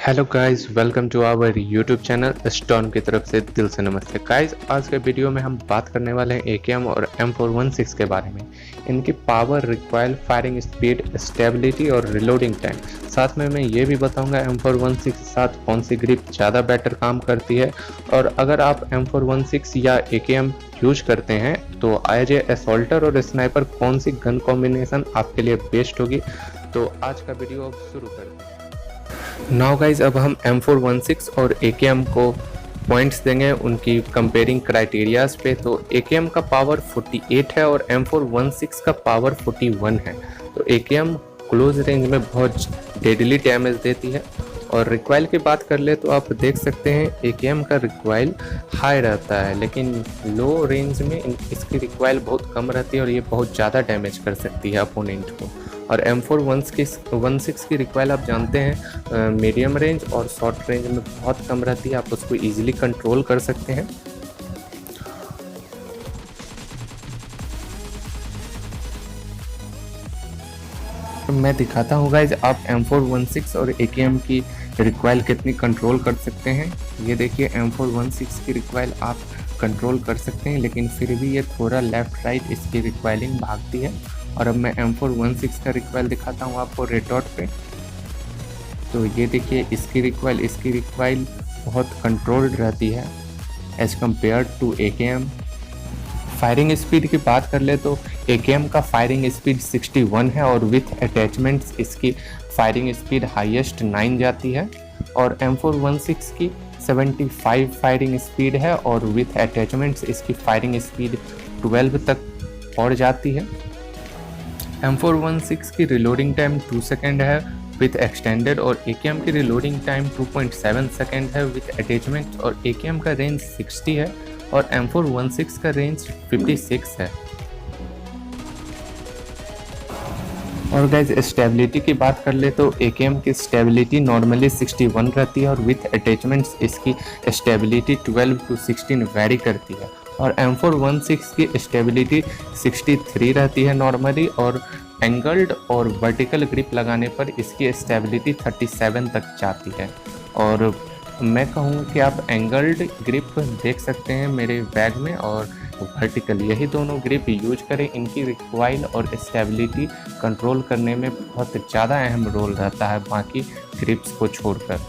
Hello guys, welcome to our YouTube channel Storm की तरफ से दिल से नमस्ते गाइस। आज के वीडियो में हम बात करने वाले हैं एकेएम और M416 के बारे में, इनकी power, recoil, firing speed, stability और रिलोडिंग टाइम। साथ में मैं ये भी बताऊंगा M416 के साथ कौन सी ग्रिप ज़्यादा बेटर काम करती है, और अगर आप M416 या एकेएम यूज करते हैं तो एज ए असॉल्टर और स्नाइपर कौन सी गन कॉम्बिनेशन आपके लिए बेस्ट होगी। तो आज का वीडियो अब शुरू करते हैं। नाउ गाइज, अब हम M416 और AKM को पॉइंट्स देंगे उनकी कंपेयरिंग क्राइटेरियाज पे। तो AKM का पावर 48 है और M416 का पावर 41 है। तो AKM क्लोज रेंज में बहुत डेडली डैमेज देती है। और रिक्वाइल की बात कर ले तो आप देख सकते हैं AKM का रिक्वाइल हाई रहता है, लेकिन लो रेंज में इसकी रिक्वाइल बहुत कम रहती है और ये बहुत ज़्यादा डैमेज कर सकती है अपोनेंट को। और M416 की रिक्वाइल आप जानते हैं मीडियम रेंज और शॉर्ट रेंज में बहुत कम रहती है, आप उसको इजीली कंट्रोल कर सकते हैं। मैं दिखाता हूँ गाइज, आप M416 और AKM की रिक्वाइल कितनी कंट्रोल कर सकते हैं। ये देखिए, M416 की रिक्वाइल आप कंट्रोल कर सकते हैं, लेकिन फिर भी ये थोड़ा लेफ्ट राइट इसकी रिक्वाइलिंग भागती है। और अब मैं M416 का रिक्वाइल दिखाता हूँ आपको रेड डॉट पे। तो ये देखिए, इसकी रिक्वाइल बहुत कंट्रोल्ड रहती है as compare to AKM। Firing speed की बात कर ले तो AKM का फायरिंग स्पीड 61 है और विथ अटैचमेंट्स इसकी फायरिंग स्पीड हाईएस्ट 9 जाती है। और M416 की 75 फायरिंग स्पीड है और विथ अटैचमेंट्स इसकी फायरिंग स्पीड 12 तक और जाती है। M416 की रिलोडिंग टाइम 2 सेकेंड है विथ एक्सटेंडेड, और AKM की रिलोडिंग टाइम 2.7 सेकेंड है विथ अटैचमेंट। और AKM का रेंज 60 है और M416 का रेंज 56 है। और गाइज, स्टेबिलिटी की बात कर ले तो AKM की स्टेबिलिटी नॉर्मली 61 रहती है और विथ अटैचमेंट्स इसकी स्टेबिलिटी 12 to 16 वेरी करती है। और M416 की स्टेबिलिटी 63 रहती है नॉर्मली, और एंगल्ड और वर्टिकल ग्रिप लगाने पर इसकी स्टेबिलिटी 37 तक जाती है। और मैं कहूँ कि आप एंगल्ड ग्रिप देख सकते हैं मेरे बैग में, और वर्टिकल, यही दोनों ग्रिप यूज करें। इनकी रिक्वाइल और स्टेबिलिटी कंट्रोल करने में बहुत ज़्यादा अहम रोल रहता है बाकी ग्रिप्स को छोड़कर।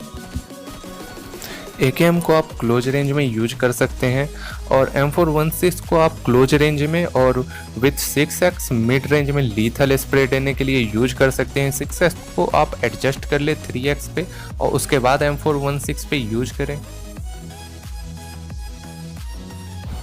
AKM को आप क्लोज रेंज में यूज कर सकते हैं और M416 को आप क्लोज रेंज में और विथ 6x मिड रेंज में लीथल स्प्रे देने के लिए यूज कर सकते हैं। 6x को आप एडजस्ट कर ले 3x पे और उसके बाद M416 पे यूज करें।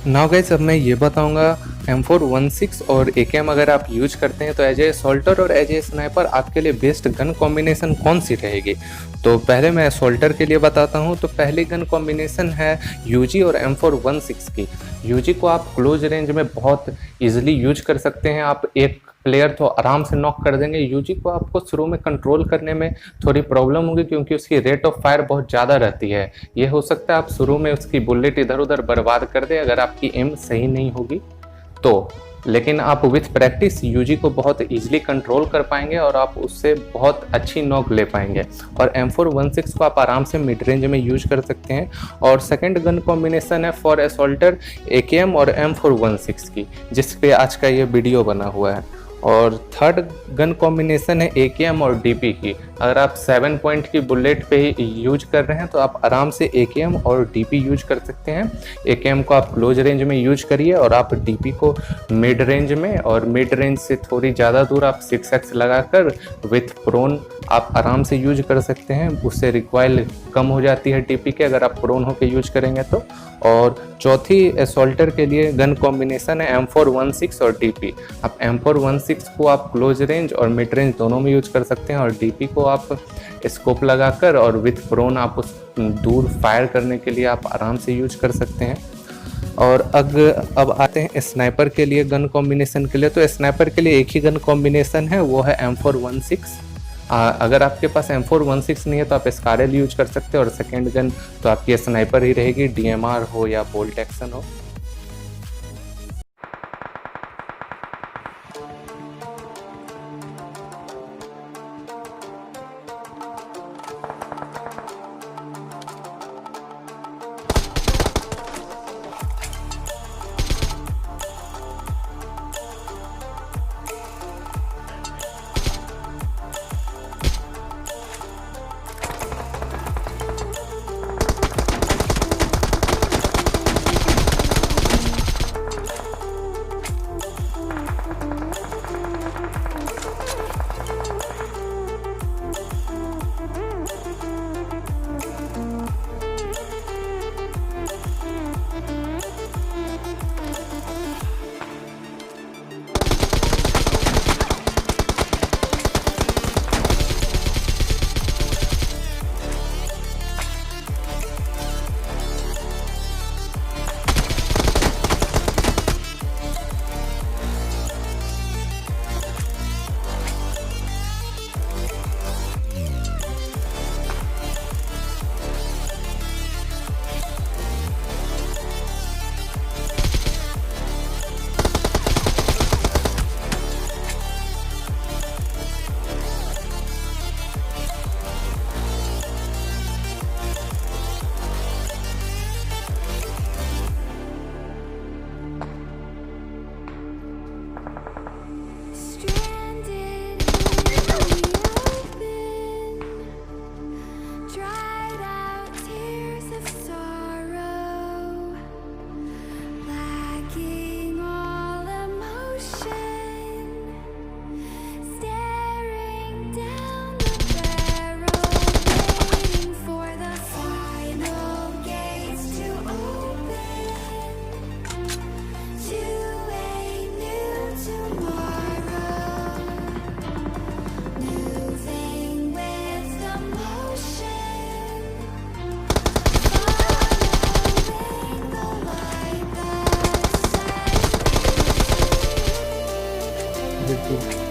नाउ गाइस, अब मैं ये बताऊंगा M416 और AKM अगर आप यूज करते हैं तो एज ए सोल्टर और एज ए स्नाइपर आपके लिए बेस्ट गन कॉम्बिनेशन कौन सी रहेगी। तो पहले मैं सोल्टर के लिए बताता हूं। तो पहली गन कॉम्बिनेशन है UG और M416 की। UG को आप क्लोज रेंज में बहुत इजीली यूज कर सकते हैं, आप एक प्लेयर तो आराम से नॉक कर देंगे। UG को आपको शुरू में कंट्रोल करने में थोड़ी प्रॉब्लम होगी क्योंकि उसकी रेट ऑफ फायर बहुत ज़्यादा रहती है। ये हो सकता है आप शुरू में उसकी बुलेट इधर उधर बर्बाद कर दे अगर आपकी एम सही नहीं होगी तो, लेकिन आप विथ प्रैक्टिस UG को बहुत इजीली कंट्रोल कर पाएंगे और आप उससे बहुत अच्छी नॉक ले पाएंगे। और M416 को आप आराम से मिड रेंज में यूज कर सकते हैं। और सेकंड गन कॉम्बिनेशन है फॉर असॉल्टर AKM और M416 की, जिस पे आज का ये वीडियो बना हुआ है। और थर्ड गन कॉम्बिनेशन है AKM और DP की। अगर आप 7 पॉइंट की बुलेट पे ही यूज कर रहे हैं तो आप आराम से AKM और DP यूज कर सकते हैं। AKM को आप क्लोज रेंज में यूज करिए और आप DP को मिड रेंज में, और मिड रेंज से थोड़ी ज़्यादा दूर आप 6x लगाकर विथ प्रोन आप आराम से यूज कर सकते हैं। उससे रिक्वाइल कम हो जाती है DP के, अगर आप प्रोन होकर यूज करेंगे तो। और चौथी असॉल्टर के लिए गन कॉम्बिनेशन है M416 और DP। आप M416 को आप क्लोज रेंज और मिड रेंज दोनों में यूज कर सकते हैं, और DP को आप स्कोप लगाकर और विथ प्रोन आप उस दूर फायर करने के लिए आप आराम से यूज कर सकते हैं। और अब आते हैं स्नाइपर के लिए गन कॉम्बिनेशन के लिए। तो स्नाइपर के लिए एक ही गन कॉम्बिनेशन है, वो है M416। अगर आपके पास M416 नहीं है तो आप स्कारल यूज कर सकते हैं, और सेकेंड गन तो आपकी स्नाइपर ही रहेगी, DMR हो या बोल्ट एक्शन हो। बिल्कुल।